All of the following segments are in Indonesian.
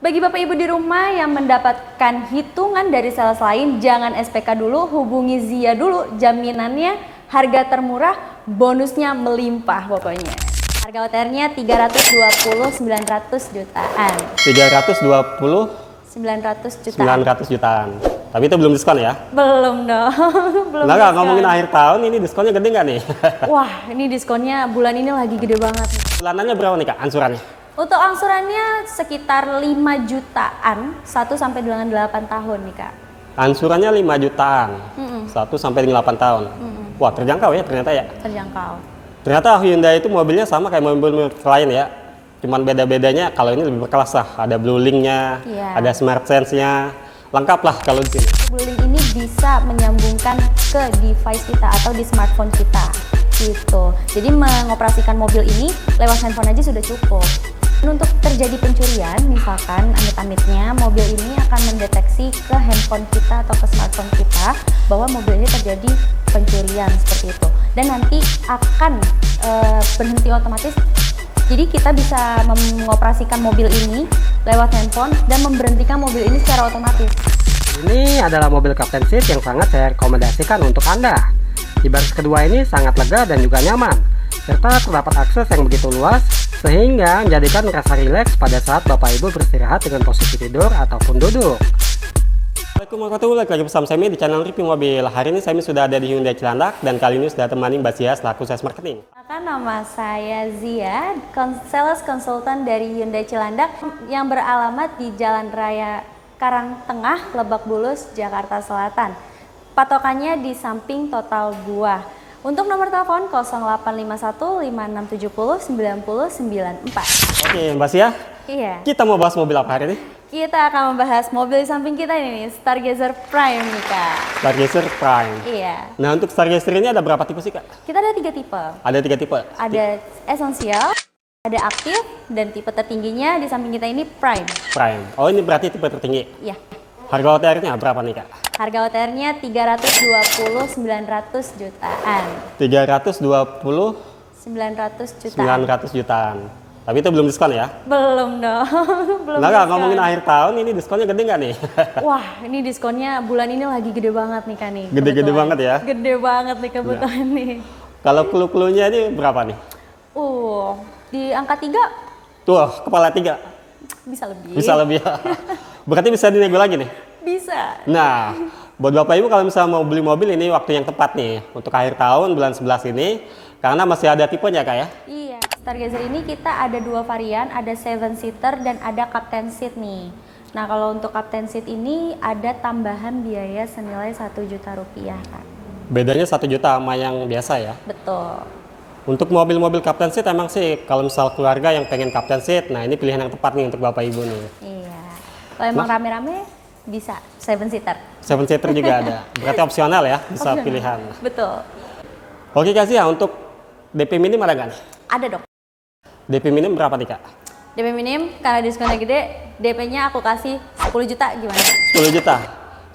Bagi Bapak Ibu di rumah yang mendapatkan hitungan dari sales lain, jangan SPK dulu, hubungi Zia dulu. Jaminannya harga termurah, bonusnya melimpah pokoknya. Harga OTR-nya 320 900 jutaan. 320 900 jutaan. 900 jutaan. Tapi itu belum diskon ya? Belum dong. Belum Nah, diskon. ngomongin akhir tahun ini diskonnya gede nggak nih? Wah, ini diskonnya bulan ini lagi gede banget. Bulanannya berapa nih Kak angsurannya? Untuk angsurannya sekitar 5 jutaan 1 sampai dengan 8 tahun nih Kak. Angsurannya 5 jutaan 1 sampai dengan 8 tahun. Wah, terjangkau ya ternyata ya. Terjangkau. Ternyata Hyundai itu mobilnya sama kayak mobil-mobil lain ya. Cuman beda-bedanya kalau ini lebih berkelas lah. Ada Blue Link-nya, Iya. ada Smart Sense-nya. Lengkap lah kalau di sini. Blue Link ini bisa menyambungkan ke device kita atau di smartphone kita gitu. Jadi mengoperasikan mobil ini lewat handphone aja sudah cukup. Dan untuk terjadi pencurian, misalkan amit-amitnya mobil ini akan mendeteksi ke handphone kita atau ke smartphone kita bahwa mobil ini terjadi pencurian seperti itu. Dan nanti akan berhenti otomatis. Jadi kita bisa mengoperasikan mobil ini lewat handphone dan memberhentikan mobil ini secara otomatis. Ini adalah mobil Captain Seat yang sangat saya rekomendasikan untuk Anda. Di baris kedua ini sangat lega dan juga nyaman, serta terdapat akses yang begitu luas sehingga menjadikan rasa rileks pada saat Bapak Ibu beristirahat dengan posisi tidur ataupun duduk. Assalamualaikum warahmatullahi wabarakatuh. Lagi bersama saya di channel review mobil. Hari ini saya sudah ada di Hyundai Cilandak dan kali ini sudah temani Mbak Zia selaku sales marketing. Nama saya Zia, sales consultant dari Hyundai Cilandak yang beralamat di Jalan Raya Karangtengah, Lebak Bulus, Jakarta Selatan. Patokannya di samping Total Buah. Untuk nomor telepon 0851 5670 9094. Oke Mbak Zia, Iya. kita mau bahas mobil apa hari ini? Kita akan membahas mobil di samping kita ini nih, Stargazer Prime nih Kak. Stargazer Prime. Iya. Nah, untuk Stargazer ini ada berapa tipe sih Kak? Kita ada 3 tipe. Ada 3 tipe. Ada esensial, ada aktif, dan tipe tertingginya di samping kita ini Prime. Prime. Oh, ini berarti tipe tertinggi. Iya. Harga OTR-nya berapa nih Kak? Harga OTR-nya 320 900 jutaan. 320 900 jutaan. 900 jutaan. Tapi itu belum diskon ya? Belum dong. Belum Nah, diskon. ngomongin akhir tahun ini diskonnya gede nggak nih? Wah, ini diskonnya bulan ini lagi gede banget nih Kak nih. Gede-gede kebetulan. banget ya? Gede banget nih kebetulan nih. Kalau clue-cluenya ini berapa nih? Di angka 3 Tuh, kepala 3. bisa lebih. Bisa lebih. Berarti bisa dinego lagi nih? Bisa. Nah, buat Bapak Ibu kalau misalnya mau beli mobil ini waktu yang tepat nih untuk akhir tahun bulan 11 ini karena masih ada tipenya Kak ya. Iya, Stargazer ini kita ada 2 varian, ada 7 seater dan ada Captain Seat nih. Nah, kalau untuk Captain Seat ini ada tambahan biaya senilai 1 juta rupiah Kak. Bedanya 1 juta sama yang biasa ya. Betul. Untuk mobil-mobil Captain Seat emang sih kalau misal keluarga yang pengen Captain Seat, nah ini pilihan yang tepat nih untuk Bapak Ibu nih. Iya. Kalau emang rame-rame bisa 7 seater. 7 seater juga ada. Berarti opsional ya, bisa pilihan. Betul. Oke Kak Zia, untuk DP minim ada nggak nih? Ada dong. DP minim berapa nih Kak? DP minim karena diskonnya gede, DP-nya aku kasih 10 juta gimana? 10 juta.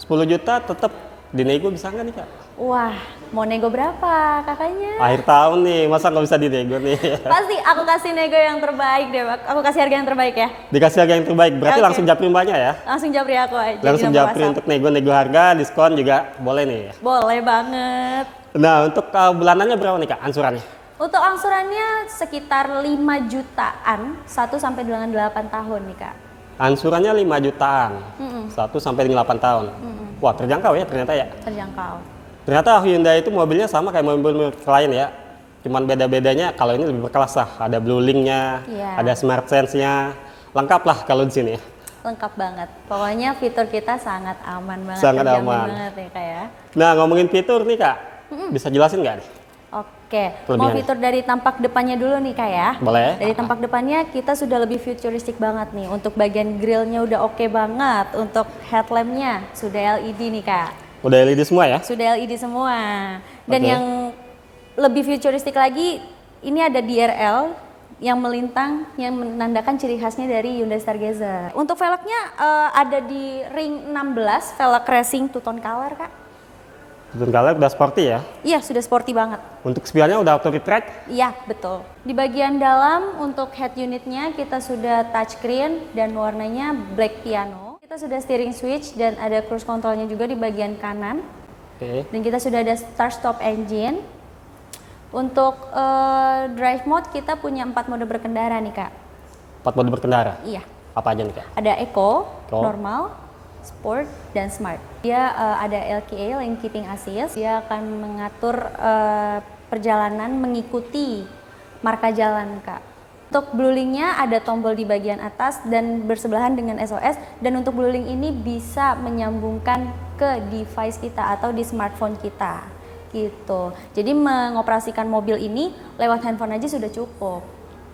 10 juta tetap dinego bisa nggak nih Kak? Wah, mau nego berapa kakaknya? Akhir tahun nih, masa nggak bisa dinego nih? Pasti aku kasih nego yang terbaik deh, Pak. Aku kasih harga yang terbaik ya. Dikasih harga yang terbaik, berarti Oke. langsung japri mbaknya ya? Langsung japri aku aja. Langsung di nomor japri WhatsApp. untuk nego-nego harga, diskon juga boleh nih. Boleh banget. Nah, untuk bulanannya berapa nih Kak angsurannya? Untuk angsurannya sekitar 5 jutaan 1 sampai dengan 8 tahun nih Kak. Angsurannya 5 jutaan 1 sampai dengan 8 tahun. Wah, terjangkau ya ternyata ya. Terjangkau. Ternyata Hyundai itu mobilnya sama kayak mobil-mobil lain ya. Cuman beda-bedanya kalau ini lebih berkelas lah. Ada Blue Link-nya, Iya. ada Smart Sense-nya. Lengkap lah kalau di sini ya. Lengkap banget. Pokoknya fitur kita sangat aman banget. Sangat terjamin aman. banget ya Kak ya. Nah, ngomongin fitur nih Kak. Bisa jelasin nggak nih? Oke, mau Kelebihannya. fitur dari tampak depannya dulu nih Kak ya. Boleh. Dari tampak depannya kita sudah lebih futuristik banget nih. Untuk bagian grillnya udah oke banget. Untuk headlampnya sudah LED nih Kak. Udah LED semua ya? Sudah LED semua. Dan Oke. yang lebih futuristik lagi, ini ada DRL yang melintang, yang menandakan ciri khasnya dari Hyundai Stargazer. Untuk velgnya ada di ring 16, velg racing two tone color Kak. Fitur color udah sporty ya. Iya, sudah sporty banget. Untuk spionnya udah auto retract. Iya, betul. Di bagian dalam untuk head unitnya kita sudah touchscreen dan warnanya black piano. Kita sudah steering switch dan ada cruise controlnya juga di bagian kanan. Oke. Dan kita sudah ada start stop engine. Untuk drive mode kita punya 4 mode berkendara nih Kak. 4 mode berkendara. Iya. Apa aja nih Kak? Ada Eco, Eco. Normal, Sport, dan Smart. Dia ada LKA, Lane Keeping Assist. Dia akan mengatur perjalanan mengikuti marka jalan Kak. Untuk bluelink-nya ada tombol di bagian atas dan bersebelahan dengan SOS. Dan untuk bluelink ini bisa menyambungkan ke device kita atau di smartphone kita. Gitu. Jadi mengoperasikan mobil ini lewat handphone aja sudah cukup.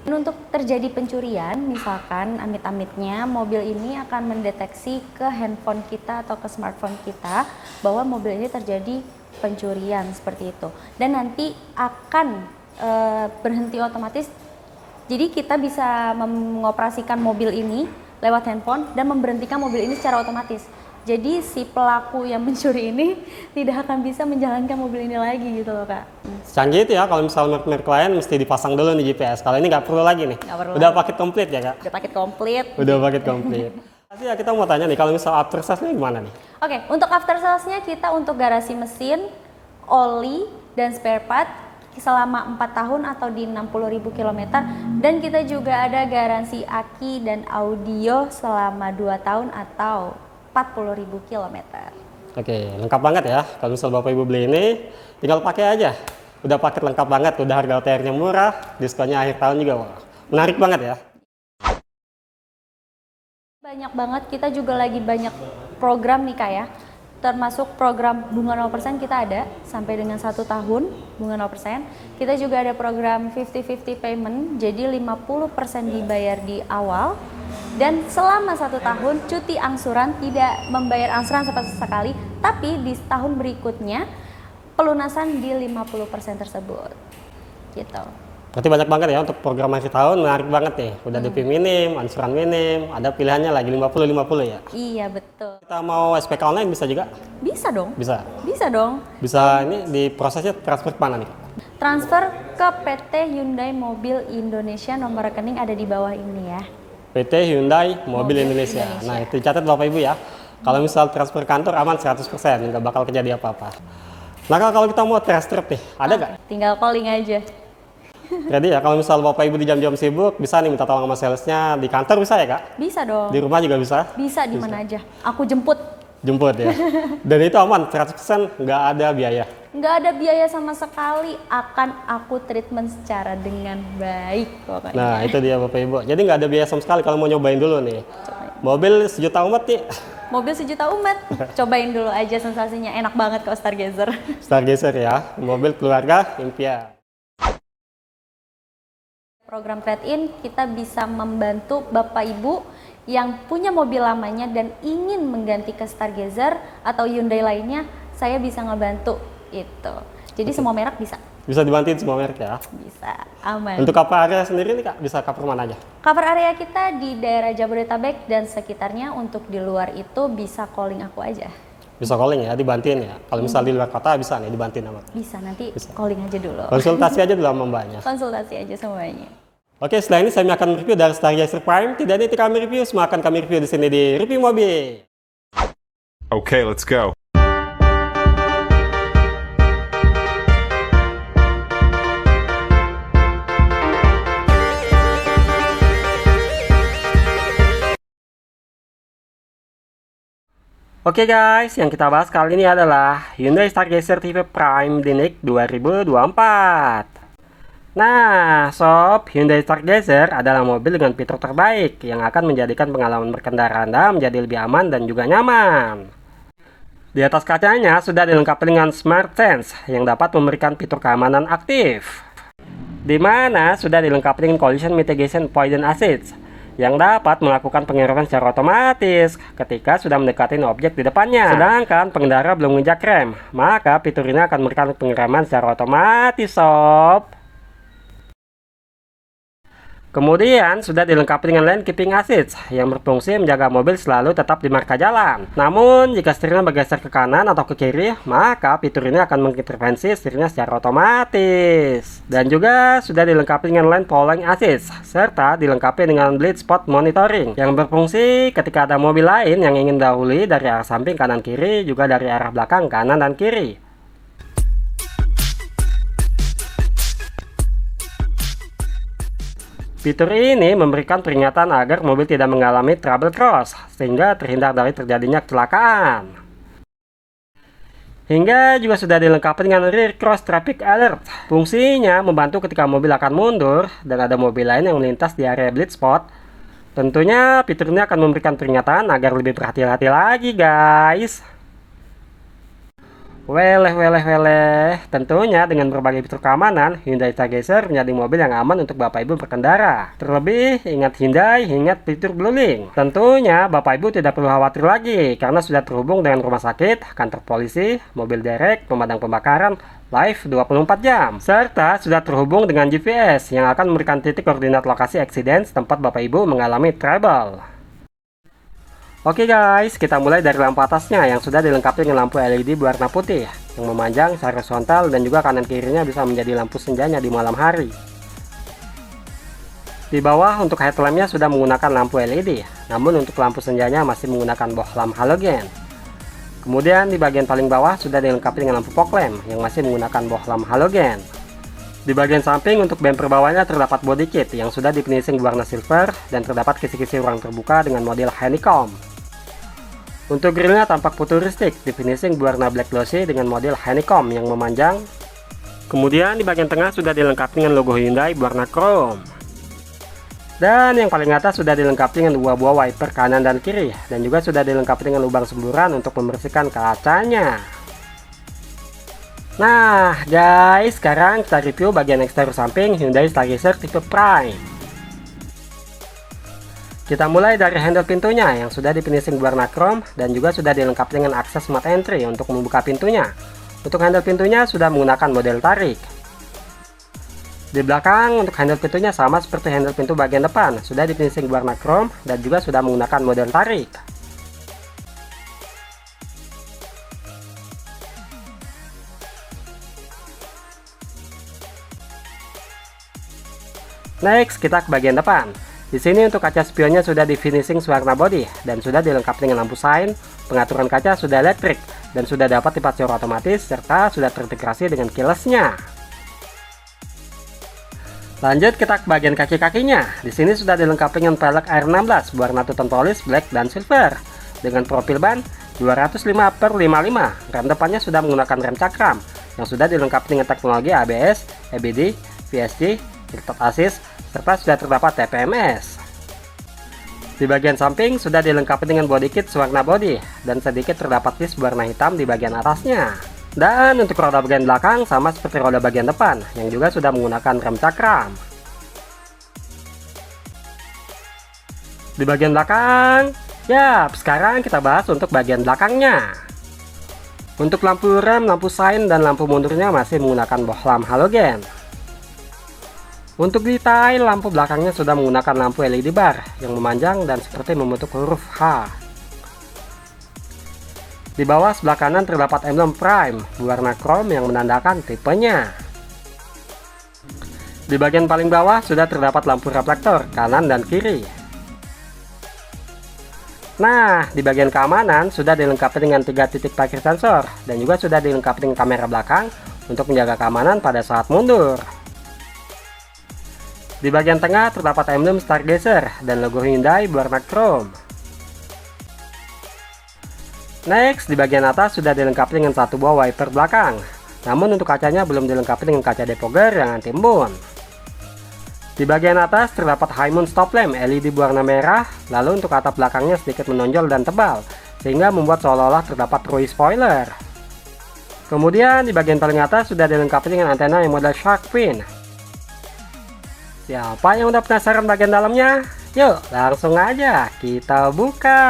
Dan untuk terjadi pencurian, misalkan amit-amitnya mobil ini akan mendeteksi ke handphone kita atau ke smartphone kita bahwa mobil ini terjadi pencurian seperti itu. Dan nanti akan berhenti otomatis. Jadi kita bisa mengoperasikan mobil ini lewat handphone dan memberhentikan mobil ini secara otomatis. Jadi si pelaku yang mencuri ini tidak akan bisa menjalankan mobil ini lagi gitu loh Kak. Canggih itu ya, kalau misalnya merek lain mesti dipasang dulu nih GPS. Kalau ini nggak perlu lagi nih. Nggak perlu Udah lagi. paket komplit ya Kak? Udah paket komplit. Udah paket komplit. Tapi ya kita mau tanya nih, kalau misal after sales-nya gimana nih? Oke, untuk after sales-nya kita untuk garasi mesin, oli, dan spare part selama 4 tahun atau di 60.000 km. Dan kita juga ada garansi aki dan audio selama 2 tahun atau 40.000 km. Oke, lengkap banget ya. Kalau misal Bapak Ibu beli ini, tinggal pakai aja. Udah paket lengkap banget, udah harga OTR-nya murah, diskonnya akhir tahun juga. Wah, menarik banget ya. Banyak banget, kita juga lagi banyak program nih Kak ya. Termasuk program bunga 0% kita ada sampai dengan 1 tahun bunga 0%. Kita juga ada program 50-50 payment, jadi 50% dibayar di awal. Dan selama 1 tahun cuti angsuran, tidak membayar angsuran sama sekali, tapi di tahun berikutnya pelunasan di 50% tersebut. Gitu. Berarti banyak banget ya untuk program akhir tahun, menarik banget nih. Udah DP minim, angsuran minim, ada pilihannya lagi 50-50 ya. Iya betul. Kita mau SPK online bisa juga? Bisa dong. Bisa. Bisa dong. Bisa ini diprosesnya transfer ke mana nih? Transfer ke PT Hyundai Mobil Indonesia, nomor rekening ada di bawah ini ya. PT Hyundai Mobil Mobil Indonesia. Indonesia. Nah itu catat Bapak Ibu ya. Kalau misal transfer kantor aman 100%, nggak bakal kejadian apa-apa. Nah kalau kita mau test drive nih, ada nggak? Tinggal calling aja. Jadi ya kalau misal Bapak Ibu di jam-jam sibuk, bisa nih minta tolong sama salesnya di kantor bisa ya Kak? Bisa dong. Di rumah juga bisa? Bisa di mana aja. Aku jemput. Jemput ya. Dan itu aman, 100% nggak ada biaya. Nggak ada biaya sama sekali, akan aku treatment secara dengan baik pokoknya. Nah itu dia Bapak Ibu. Jadi nggak ada biaya sama sekali kalau mau nyobain dulu nih. Mobil sejuta umat nih. Mobil sejuta umat, cobain dulu aja sensasinya, enak banget kok Stargazer. Stargazer ya, mobil keluarga impian. Program trade-in kita bisa membantu Bapak Ibu yang punya mobil lamanya dan ingin mengganti ke Stargazer atau Hyundai lainnya, saya bisa ngebantu itu. Jadi semua merek bisa. Bisa dibantuin semua merek ya. Bisa, aman. Untuk cover area sendiri nih Kak, bisa cover mana aja? Cover area kita di daerah Jabodetabek dan sekitarnya, untuk di luar itu bisa calling aku aja. Bisa calling ya, dibantuin ya. Kalau misal di luar kota bisa nih dibantuin sama. Bisa, nanti Bisa. calling aja dulu. Konsultasi aja dulu sama mbaknya. Konsultasi aja semuanya. Oke, setelah ini saya akan review dari Stargazer Prime. Tidak ada kami review, semua akan kami review di sini di Review Mobil. Okay, let's go. Oke guys, yang kita bahas kali ini adalah Hyundai Stargazer TV Prime DNIC 2024. Nah, sob, Hyundai Stargazer adalah mobil dengan fitur terbaik yang akan menjadikan pengalaman berkendara Anda menjadi lebih aman dan juga nyaman. Di atas kacanya sudah dilengkapi dengan Smart Sense yang dapat memberikan fitur keamanan aktif, di mana sudah dilengkapi dengan Collision Mitigation Point Assist yang dapat melakukan pengereman secara otomatis ketika sudah mendekati objek di depannya. Sedangkan pengendara belum menginjak rem, maka fitur ini akan memberikan pengereman secara otomatis, sob. Kemudian sudah dilengkapi dengan lane keeping assist yang berfungsi menjaga mobil selalu tetap di marka jalan. Namun jika setirnya bergeser ke kanan atau ke kiri, maka fitur ini akan mengintervensi setirnya secara otomatis. Dan juga sudah dilengkapi dengan lane polling assist serta dilengkapi dengan blind spot monitoring yang berfungsi ketika ada mobil lain yang ingin dahului dari arah samping kanan kiri, juga dari arah belakang kanan dan kiri. Fitur ini memberikan peringatan agar mobil tidak mengalami trouble cross, sehingga terhindar dari terjadinya kecelakaan. Hingga juga sudah dilengkapi dengan rear cross traffic alert. Fungsinya membantu ketika mobil akan mundur dan ada mobil lain yang melintas di area blind spot. Tentunya fitur ini akan memberikan peringatan agar lebih berhati-hati lagi, guys. Weleh. Tentunya dengan berbagai fitur keamanan, Hyundai Stargazer menjadi mobil yang aman untuk Bapak Ibu berkendara. Terlebih, ingat Hyundai, ingat fitur Blue Link. Tentunya Bapak Ibu tidak perlu khawatir lagi karena sudah terhubung dengan rumah sakit, kantor polisi, mobil derek, pemadam kebakaran, live 24 jam. Serta sudah terhubung dengan GPS yang akan memberikan titik koordinat lokasi accident tempat Bapak Ibu mengalami trouble. Oke guys, kita mulai dari lampu atasnya yang sudah dilengkapi dengan lampu LED berwarna putih yang memanjang secara horizontal dan juga kanan kirinya bisa menjadi lampu senjanya di malam hari. Di bawah untuk headlampnya sudah menggunakan lampu LED, namun untuk lampu senjanya masih menggunakan bohlam halogen. Kemudian di bagian paling bawah sudah dilengkapi dengan lampu fog lamp yang masih menggunakan bohlam halogen. Di bagian samping untuk bumper bawahnya terdapat body kit yang sudah di finishing berwarna silver dan terdapat kisi-kisi ruang terbuka dengan model honeycomb. Untuk grillnya tampak futuristik, di finishing berwarna black glossy dengan model honeycomb yang memanjang. Kemudian di bagian tengah sudah dilengkapi dengan logo Hyundai berwarna chrome. Dan yang paling atas sudah dilengkapi dengan dua buah wiper kanan dan kiri, dan juga sudah dilengkapi dengan lubang semburan untuk membersihkan kacanya. Nah guys, sekarang kita review bagian eksterior samping Hyundai Stargazer tipe Prime. Kita mulai dari handle pintunya yang sudah di finishing berwarna chrome dan juga sudah dilengkapi dengan akses smart entry untuk membuka pintunya. Untuk handle pintunya sudah menggunakan model tarik. Di belakang untuk handle pintunya sama seperti handle pintu bagian depan, sudah di finishing berwarna chrome dan juga sudah menggunakan model tarik. Next, kita ke bagian depan. Di sini untuk kaca spionnya sudah di finishing warna body dan sudah dilengkapi dengan lampu sign, pengaturan kaca sudah elektrik dan sudah dapat dipacu otomatis serta sudah terintegrasi dengan keyless-nya. Lanjut kita ke bagian kaki-kakinya. Di sini sudah dilengkapi dengan pelek Air 16 berwarna two tone polish black dan silver dengan profil ban 205/55. Rem depannya sudah menggunakan rem cakram yang sudah dilengkapi dengan teknologi ABS, EBD, VSC, Tilted Assist, serta sudah terdapat TPMS. Di bagian samping sudah dilengkapi dengan body kit warna body dan sedikit terdapat disc berwarna hitam di bagian atasnya. Dan untuk roda bagian belakang sama seperti roda bagian depan yang juga sudah menggunakan rem cakram. Di bagian belakang, sekarang kita bahas untuk bagian belakangnya. Untuk lampu rem, lampu sign, dan lampu mundurnya masih menggunakan bohlam halogen. Untuk detail, lampu belakangnya sudah menggunakan lampu LED bar yang memanjang dan seperti membentuk huruf H. Di bawah sebelah kanan terdapat emblem Prime berwarna chrome yang menandakan tipenya. Di bagian paling bawah sudah terdapat lampu reflektor kanan dan kiri. Nah, di bagian keamanan sudah dilengkapi dengan 3 titik parkir sensor dan juga sudah dilengkapi dengan kamera belakang untuk menjaga keamanan pada saat mundur. Di bagian tengah terdapat emblem Stargazer dan logo Hyundai berwarna chrome. Next, di bagian atas sudah dilengkapi dengan satu buah wiper belakang. Namun untuk kacanya belum dilengkapi dengan kaca defogger yang anti embun. Di bagian atas terdapat high moon stop lamp LED berwarna merah, lalu untuk atap belakangnya sedikit menonjol dan tebal, sehingga membuat seolah-olah terdapat ROI spoiler. Kemudian di bagian paling atas sudah dilengkapi dengan antena yang model shark fin. Siapa yang udah penasaran bagian dalamnya? Yuk langsung aja kita buka.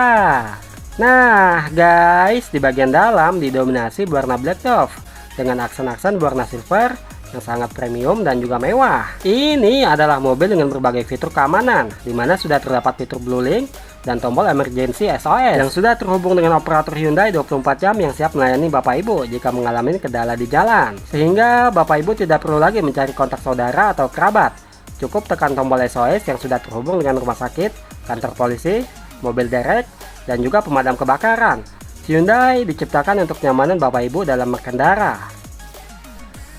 Nah guys, di bagian dalam didominasi berwarna black dove dengan aksen-aksen berwarna silver yang sangat premium dan juga mewah. Ini adalah mobil dengan berbagai fitur keamanan, di mana sudah terdapat fitur Blue Link dan tombol emergency SOS yang sudah terhubung dengan operator Hyundai 24 jam yang siap melayani Bapak Ibu jika mengalami kendala di jalan. Sehingga Bapak Ibu tidak perlu lagi mencari kontak saudara atau kerabat. Cukup tekan tombol SOS yang sudah terhubung dengan rumah sakit, kantor polisi, mobil derek, dan juga pemadam kebakaran. Hyundai diciptakan untuk kenyamanan Bapak Ibu dalam berkendara.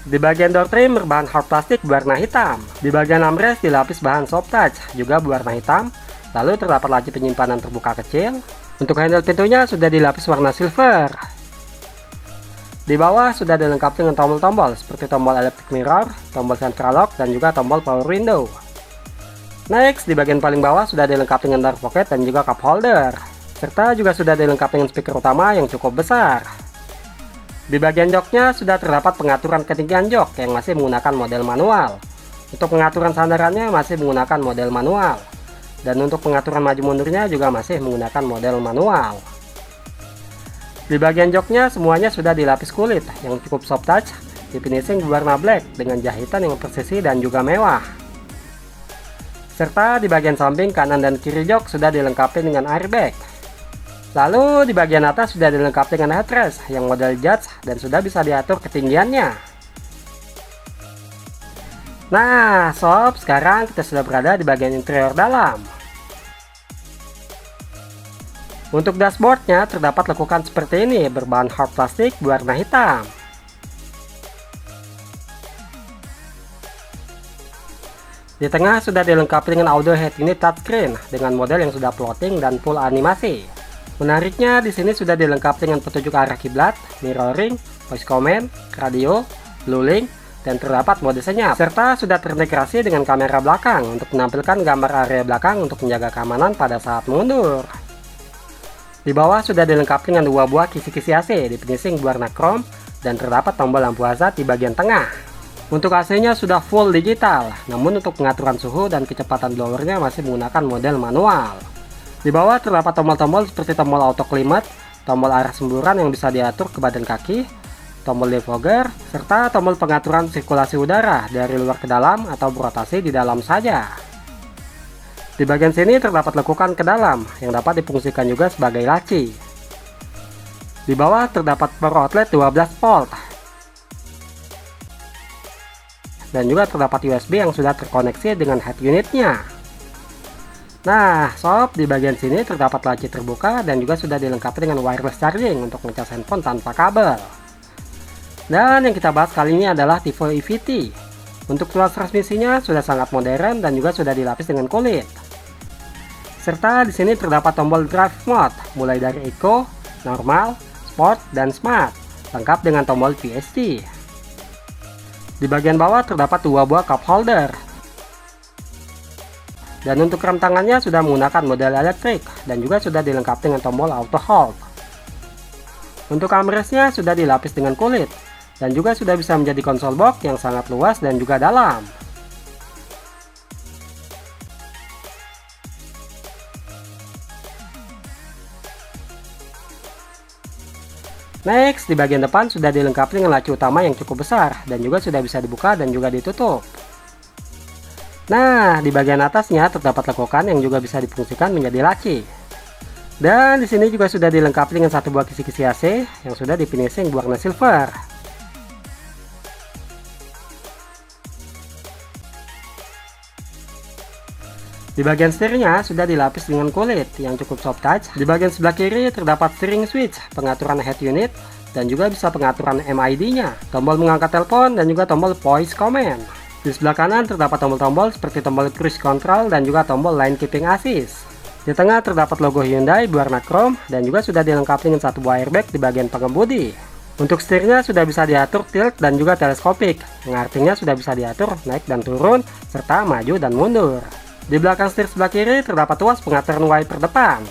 Di bagian door trim berbahan hard plastik berwarna hitam. Di bagian armrest dilapis bahan soft touch juga berwarna hitam. Lalu terdapat laci penyimpanan terbuka kecil. Untuk handle pintunya sudah dilapis warna silver. Di bawah sudah dilengkapi dengan tombol-tombol seperti tombol electric mirror, tombol central lock, dan juga tombol power window. Next, di bagian paling bawah sudah dilengkapi dengan door pocket dan juga cup holder. Serta juga sudah dilengkapi dengan speaker utama yang cukup besar. Di bagian joknya sudah terdapat pengaturan ketinggian jok yang masih menggunakan model manual. Untuk pengaturan sandarannya masih menggunakan model manual. Dan untuk pengaturan maju mundurnya juga masih menggunakan model manual. Di bagian joknya semuanya sudah dilapis kulit yang cukup soft touch, di finishing berwarna black dengan jahitan yang presisi dan juga mewah. Serta di bagian samping kanan dan kiri jok sudah dilengkapi dengan airbag. Lalu di bagian atas sudah dilengkapi dengan headrest yang model judge dan sudah bisa diatur ketinggiannya. Nah sob, sekarang kita sudah berada di bagian interior dalam. Untuk dashboardnya terdapat lekukan seperti ini berbahan hard plastik berwarna hitam. Di tengah sudah dilengkapi dengan audio head unit touchscreen dengan model yang sudah floating dan full animasi. Menariknya di sini sudah dilengkapi dengan petunjuk arah kiblat, mirroring, voice command, radio, blue link, dan terdapat mode senyap. Serta sudah terintegrasi dengan kamera belakang untuk menampilkan gambar area belakang untuk menjaga keamanan pada saat mundur. Di bawah sudah dilengkapi dengan dua buah kisi-kisi AC di finishing berwarna chrome dan terdapat tombol lampu hazard di bagian tengah. Untuk AC-nya sudah full digital, namun untuk pengaturan suhu dan kecepatan blowernya masih menggunakan model manual. Di bawah terdapat tombol-tombol seperti tombol auto climate, tombol arah semburan yang bisa diatur ke badan kaki, tombol defogger, serta tombol pengaturan sirkulasi udara dari luar ke dalam atau berotasi di dalam saja. Di bagian sini terdapat lekukan ke dalam yang dapat difungsikan juga sebagai laci. Di bawah terdapat power outlet 12 volt. Dan juga terdapat USB yang sudah terkoneksi dengan head unitnya. Nah, sob, di bagian sini terdapat laci terbuka dan juga sudah dilengkapi dengan wireless charging untuk ngecas handphone tanpa kabel. Dan yang kita bahas kali ini adalah Tivo EVT. Untuk tuas transmisinya sudah sangat modern dan juga sudah dilapis dengan kulit. Serta di sini terdapat tombol drive mode mulai dari Eco, Normal, Sport, dan Smart, lengkap dengan tombol VST. Di bagian bawah terdapat dua buah cup holder. Dan untuk rem tangannya sudah menggunakan model elektrik dan juga sudah dilengkapi dengan tombol auto hold. Untuk armrestnya sudah dilapis dengan kulit dan juga sudah bisa menjadi konsol box yang sangat luas dan juga dalam. Next, di bagian depan sudah dilengkapi dengan laci utama yang cukup besar dan juga sudah bisa dibuka dan juga ditutup. Nah, di bagian atasnya terdapat lekukan yang juga bisa difungsikan menjadi laci. Dan di sini juga sudah dilengkapi dengan satu buah kisi-kisi AC yang sudah di finishing berwarna silver. Di bagian setirnya sudah dilapis dengan kulit yang cukup soft touch. Di bagian sebelah kiri terdapat steering switch, pengaturan head unit, dan juga bisa pengaturan MID-nya, tombol mengangkat telepon, dan juga tombol voice command. Di sebelah kanan terdapat tombol-tombol seperti tombol cruise control dan juga tombol line keeping assist. Di tengah terdapat logo Hyundai berwarna chrome dan juga sudah dilengkapi dengan satu buah airbag di bagian pengemudi. Untuk setirnya sudah bisa diatur tilt dan juga teleskopik, yang artinya sudah bisa diatur naik dan turun, serta maju dan mundur. Di belakang setir sebelah kiri terdapat tuas pengaturan wiper depan.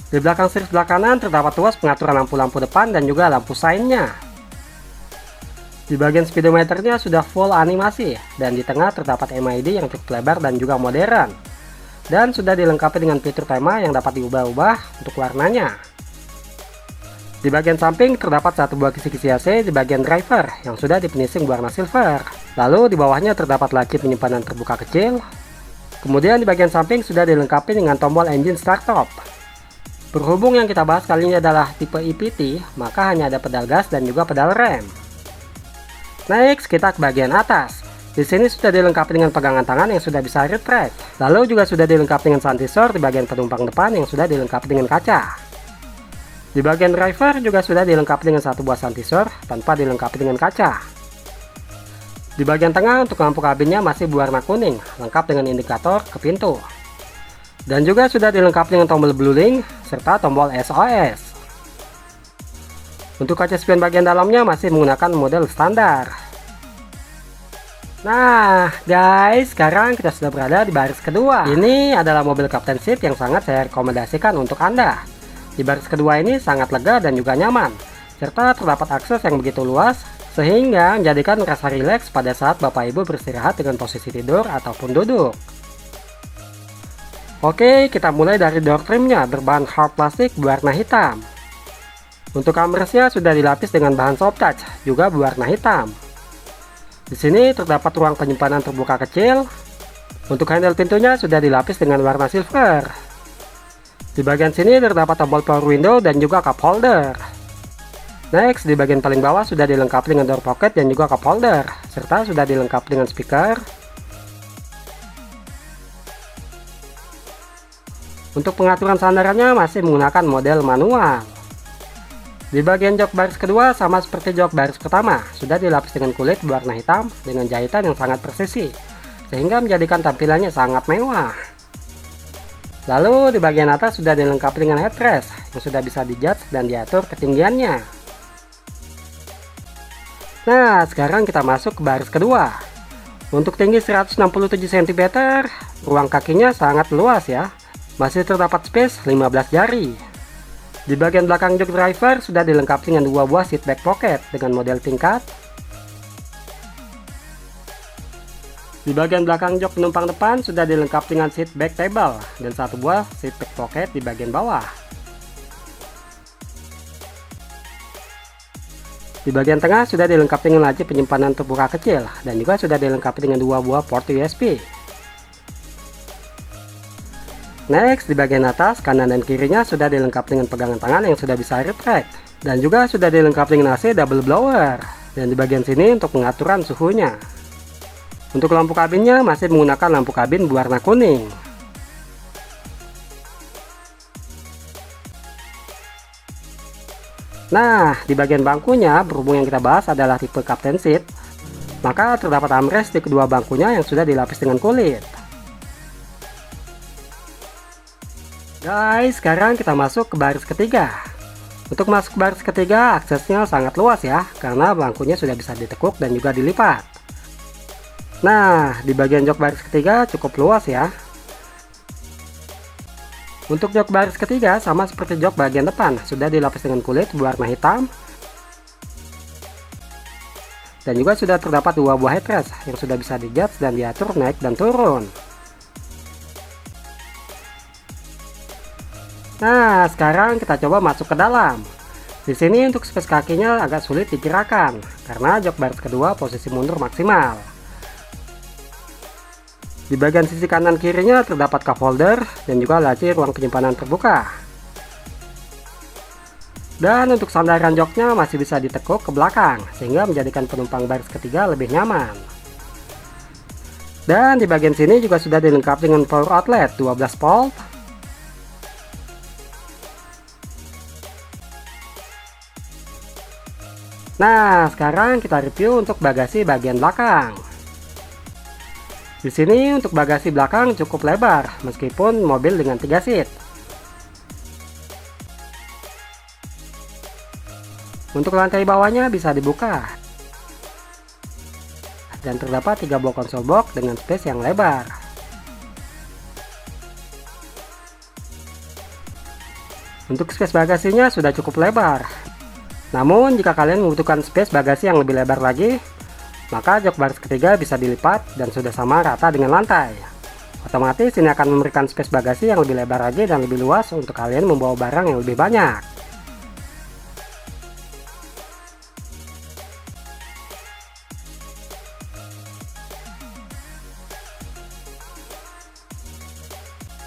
Di belakang setir sebelah kanan terdapat tuas pengaturan lampu-lampu depan dan juga lampu sainnya. Di bagian speedometernya sudah full animasi dan di tengah terdapat MID yang cukup lebar dan juga modern. Dan sudah dilengkapi dengan fitur tema yang dapat diubah-ubah untuk warnanya. Di bagian samping terdapat satu buah kisi-kisi AC di bagian driver yang sudah di finishing berwarna silver. Lalu di bawahnya terdapat lagi penyimpanan terbuka kecil. Kemudian di bagian samping sudah dilengkapi dengan tombol engine start top. Berhubung yang kita bahas kali ini adalah tipe EPT, maka hanya ada pedal gas dan juga pedal rem. Next, kita ke bagian atas. Di sini sudah dilengkapi dengan pegangan tangan yang sudah bisa retract. Lalu juga sudah dilengkapi dengan santisor di bagian penumpang depan yang sudah dilengkapi dengan kaca. Di bagian driver juga sudah dilengkapi dengan satu buah santisor tanpa dilengkapi dengan kaca. Di bagian tengah untuk lampu kabinnya masih berwarna kuning, lengkap dengan indikator ke pintu. Dan juga sudah dilengkapi dengan tombol blueling serta tombol SOS. Untuk kaca spion bagian dalamnya masih menggunakan model standar. Nah guys, sekarang kita sudah berada di baris kedua. Ini adalah mobil Captain Seat yang sangat saya rekomendasikan untuk Anda. Di baris kedua ini sangat lega dan juga nyaman, serta terdapat akses yang begitu luas sehingga menjadikan rasa rileks pada saat Bapak Ibu beristirahat dengan posisi tidur ataupun duduk. Oke, kita mulai dari door trimnya berbahan hard plastik berwarna hitam. Untuk armrestnya sudah dilapis dengan bahan soft touch juga berwarna hitam. Di sini terdapat ruang penyimpanan terbuka kecil. Untuk handle pintunya sudah dilapis dengan warna silver. Di bagian sini terdapat tombol power window dan juga cup holder. Next, di bagian paling bawah sudah dilengkapi dengan door pocket dan juga cup holder, serta sudah dilengkapi dengan speaker. Untuk pengaturan sandarannya masih menggunakan model manual. Di bagian jok baris kedua sama seperti jok baris pertama, sudah dilapis dengan kulit berwarna hitam dengan jahitan yang sangat presisi, sehingga menjadikan tampilannya sangat mewah. Lalu di bagian atas sudah dilengkapi dengan headrest yang sudah bisa di-adjust dan diatur ketinggiannya. Nah, sekarang kita masuk ke baris kedua. Untuk tinggi 167 cm, ruang kakinya sangat luas ya. Masih terdapat space 15 jari. Di bagian belakang jok driver sudah dilengkapi dengan dua buah seat back pocket dengan model tingkat. Di bagian belakang jok penumpang depan sudah dilengkapi dengan seat back table dan satu buah seat back pocket di bagian bawah. Di bagian tengah sudah dilengkapi dengan laci penyimpanan terbuka kecil dan juga sudah dilengkapi dengan dua buah port USB. Next, di bagian atas, kanan dan kirinya sudah dilengkapi dengan pegangan tangan yang sudah bisa retract. Dan juga sudah dilengkapi dengan AC double blower. Dan di bagian sini untuk pengaturan suhunya. Untuk lampu kabinnya masih menggunakan lampu kabin berwarna kuning. Nah, di bagian bangkunya, berhubung yang kita bahas adalah tipe Captain Seat, maka terdapat armrest di kedua bangkunya yang sudah dilapis dengan kulit. Guys, sekarang kita masuk ke baris ketiga. Untuk masuk ke baris ketiga, aksesnya sangat luas ya, karena bangkunya sudah bisa ditekuk dan juga dilipat. Nah, di bagian jok baris ketiga cukup luas ya. Untuk jok baris ketiga sama seperti jok bagian depan, sudah dilapis dengan kulit berwarna hitam. Dan juga sudah terdapat dua buah headrest yang sudah bisa di-adjust dan diatur naik dan turun. Nah, sekarang kita coba masuk ke dalam. Di sini untuk space kakinya agak sulit dikirakan karena jok baris kedua posisi mundur maksimal. Di bagian sisi kanan kirinya terdapat cup holder dan juga laci ruang penyimpanan terbuka. Dan untuk sandaran joknya masih bisa ditekuk ke belakang sehingga menjadikan penumpang baris ketiga lebih nyaman. Dan di bagian sini juga sudah dilengkapi dengan power outlet 12 volt. Nah, sekarang kita review untuk bagasi bagian belakang. Di sini untuk bagasi belakang cukup lebar, meskipun mobil dengan 3 seat. Untuk lantai bawahnya bisa dibuka. Dan terdapat 3 buah konsol box dengan space yang lebar. Untuk space bagasinya sudah cukup lebar. Namun jika kalian membutuhkan space bagasi yang lebih lebar lagi, maka jok baris ketiga bisa dilipat dan sudah sama rata dengan lantai. Otomatis ini akan memberikan space bagasi yang lebih lebar lagi dan lebih luas untuk kalian membawa barang yang lebih banyak.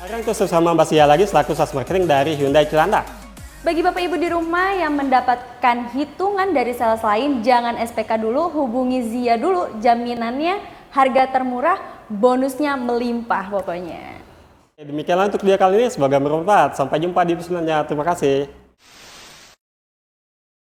Sekarang khusus sama Mbak Sia lagi selaku sales marketing dari Hyundai Cilandak. Bagi Bapak Ibu di rumah yang mendapatkan hitungan dari sales lain, jangan SPK dulu, hubungi Zia dulu, jaminannya harga termurah, bonusnya melimpah pokoknya. Demikianlah untuk video kali ini, semoga bermanfaat. Sampai jumpa di episode selanjutnya. Terima kasih.